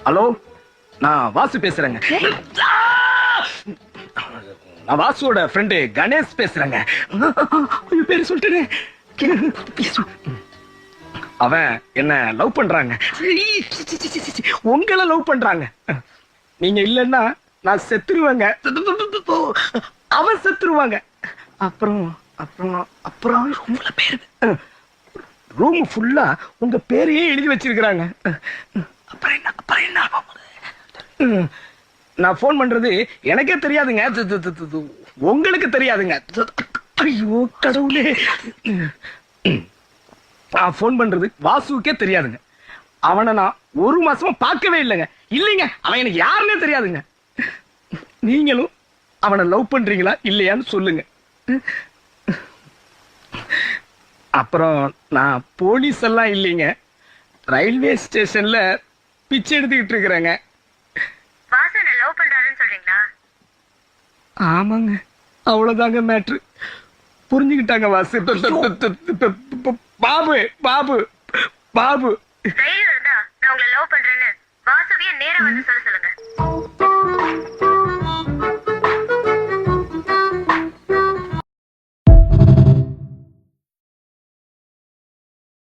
Hello, நான் வாசு பேசுறேங்க. நான் வாசுவோட ஃப்ரெண்டு கணேஷ் பேசுறேங்க. பேரு சொல்லிட்டேன். அவன் என்ன லவ் பண்றாங்க. உங்களை லவ் பண்றாங்க. நீங்க இல்லன்னா நான் செத்துருவேங்க. அவன் செத்துருவாங்க. அப்புறம் அப்புறம் அப்புறம் உங்கள பேரு ரூம் ஃபுல்லா உங்க பேரையே எழுதி வச்சிருக்கிறாங்க. அப்புறம் என்ன அப்புறம் என்ன? நான் போன் பண்றது எனக்கே தெரியாதுங்க. உங்களுக்கு தெரியாதுங்க. ஐயோ கடவுளே. நான் போன் பண்றது வாசுவுக்கே தெரியாதுங்க. அவனை நான் ஒரு மாசமா பார்க்கவே இல்லைங்க. இல்லைங்க, அவன் எனக்கு யாருன்னே தெரியாதுங்க. நீங்களும் அவனை லவ் பண்றீங்களா இல்லையான்னு சொல்லுங்க. அப்புறம் நான் போலீஸ் எல்லாம் இல்லைங்க. ரயில்வே ஸ்டேஷன்ல பிச்சை எடுத்துக்கிட்டு இருக்கிறேங்க. வாசனை லவ் பண்றாருன்னு சொல்றீங்களா? ஆமாங்க, அவ்வளவுதாங்க மேட்ரு. புரிஞ்சுக்கிட்டாங்க வாசு. பாபு பாபு பாபு தைரியம் இருந்தா நான் உங்களை லவ் பண்றேன்னு வாசுவிய நேரா வந்து சொல்ல சொல்லுங்க.